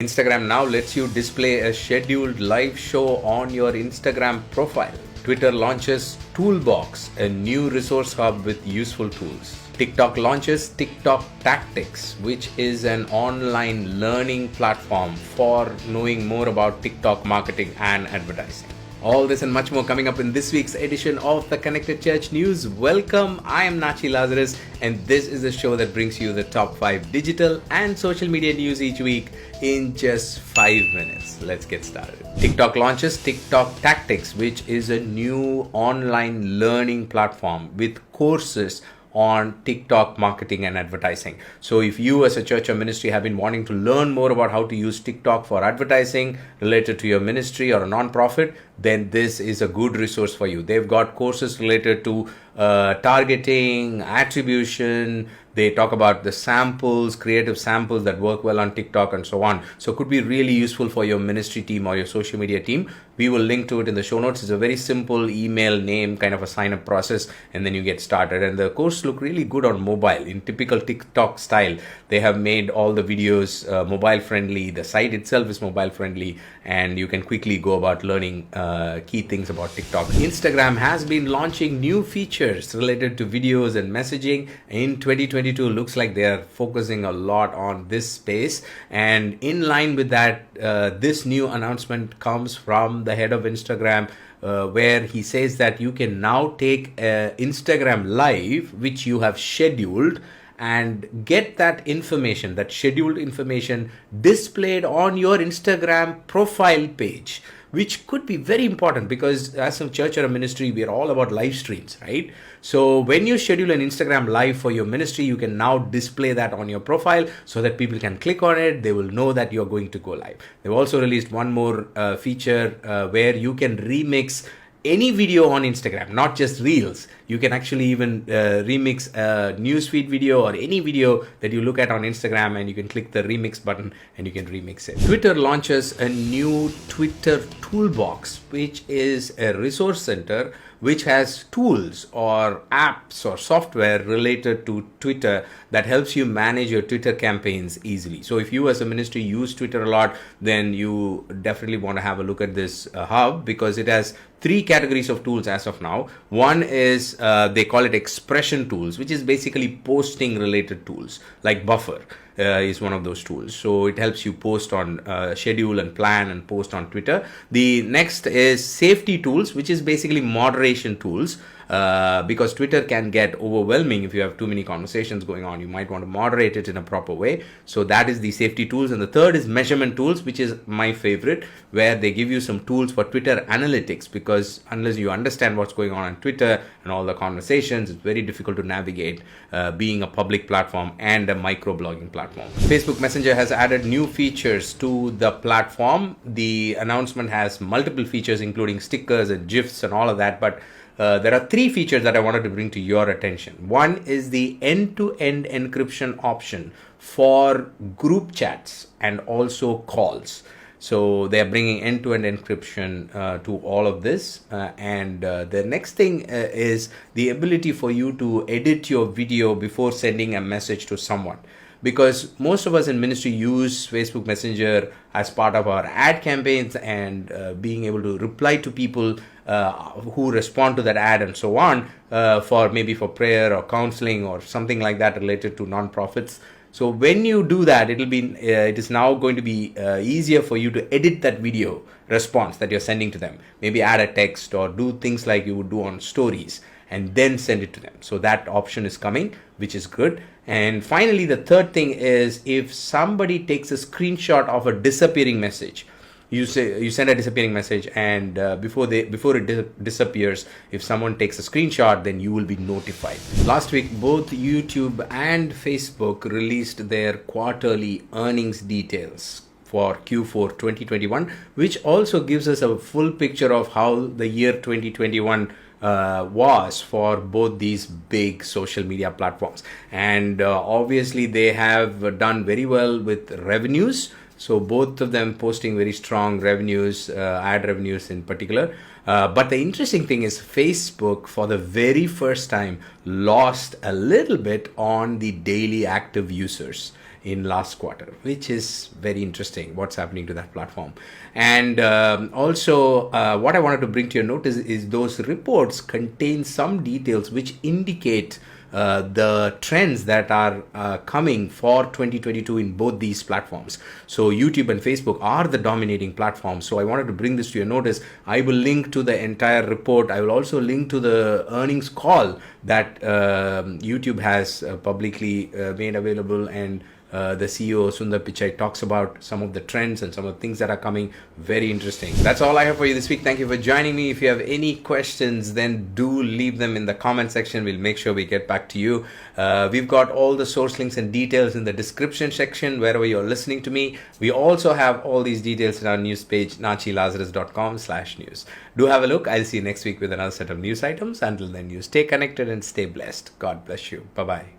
Instagram now lets you display a scheduled live show on your Instagram profile. Twitter launches Toolbox, a new resource hub with useful tools. TikTok launches TikTok Tactics, which is an online learning platform for knowing more about TikTok marketing and advertising. All this and much more coming up in this week's edition of the Connected Church News. Welcome, I am Nachi Lazarus, and this is the show that brings you the top 5 digital and social media news each week in just 5 minutes. Let's get started. TikTok launches TikTok Tactics, which is a new online learning platform with courses on TikTok marketing and advertising. So if you as a church or ministry have been wanting to learn more about how to use TikTok for advertising related to your ministry or a non-profit, then this is a good resource for you. They've got courses related to targeting, attribution. They talk about the samples, creative samples that work well on TikTok and so on. So it could be really useful for your ministry team or your social media team. We will link to it in the show notes. It's a very simple email name kind of a sign up process, and then you get started. And the course look really good on mobile in typical TikTok style. They have made all the videos mobile friendly. The site itself is mobile friendly, and you can quickly go about learning key things about TikTok. Instagram has been launching new features related to videos and messaging in 2022. Looks like they are focusing a lot on this space, and in line with that, this new announcement comes from the head of Instagram, where he says that you can now take Instagram live which you have scheduled and get that information, that scheduled information, displayed on your Instagram profile page, which could be very important because as a church or a ministry, we are all about live streams, right? So when you schedule an Instagram live for your ministry, you can now display that on your profile so that people can click on it. They will know that you're going to go live. They've also released one more feature where you can remix any video on Instagram, not just reels. You can actually even remix a newsfeed video or any video that you look at on Instagram, and you can click the remix button and you can remix it. Twitter launches a new Twitter Toolbox, which is a resource center which has tools or apps or software related to Twitter that helps you manage your Twitter campaigns easily. So if you as a ministry use Twitter a lot, then you definitely want to have a look at this hub, because it has 3 categories of tools as of now. One is they call it expression tools, which is basically posting related tools, like Buffer is one of those tools. So it helps you post on schedule and plan and post on Twitter. The next is safety tools, which is basically moderation tools. Because Twitter can get overwhelming if you have too many conversations going on. You might want to moderate it in a proper way. So that is the safety tools. And the third is measurement tools, which is my favorite, where they give you some tools for Twitter analytics, because unless you understand what's going on Twitter and all the conversations, it's very difficult to navigate being a public platform and a microblogging platform. Facebook Messenger has added new features to the platform. The announcement has multiple features, including stickers and GIFs and all of that, but there are 3 features that I wanted to bring to your attention. One is the end-to-end encryption option for group chats and also calls. So they are bringing end-to-end encryption to all of this. And the next thing is the ability for you to edit your video before sending a message to someone. Because most of us in ministry use Facebook Messenger as part of our ad campaigns and being able to reply to people who respond to that ad and so on, for prayer or counseling or something like that related to nonprofits. So when you do that, it is now going to be easier for you to edit that video response that you're sending to them. Maybe add a text or do things like you would do on stories and then send it to them. So that option is coming, which is good. And finally, the third thing is if somebody takes a screenshot of a disappearing message, you send a disappearing message, and before it disappears, if someone takes a screenshot, then you will be notified. Last week, both YouTube and Facebook released their quarterly earnings details for Q4 2021, which also gives us a full picture of how the year 2021 was for both these big social media platforms. And obviously they have done very well with revenues. So both of them posting very strong revenues, ad revenues in particular. But the interesting thing is Facebook, for the very first time, lost a little bit on the daily active users. in last quarter, which is very interesting what's happening to that platform. And also what I wanted to bring to your notice is those reports contain some details which indicate the trends that are coming for 2022 in both these platforms. So YouTube and Facebook are the dominating platforms. So I wanted to bring this to your notice. I will link to the entire report. I will also link to the earnings call that YouTube has publicly made available, and the CEO Sundar Pichai talks about some of the trends and some of the things that are coming. Very interesting. That's all I have for you this week. Thank you for joining me. If you have any questions, then do leave them in the comment section. We'll make sure we get back to you. We've got all the source links and details in the description section wherever you're listening to me. We also have all these details in our news page, nachilazarus.com/news. Do have a look. I'll see you next week with another set of news items. Until then, you stay connected and stay blessed. God bless you. Bye-bye.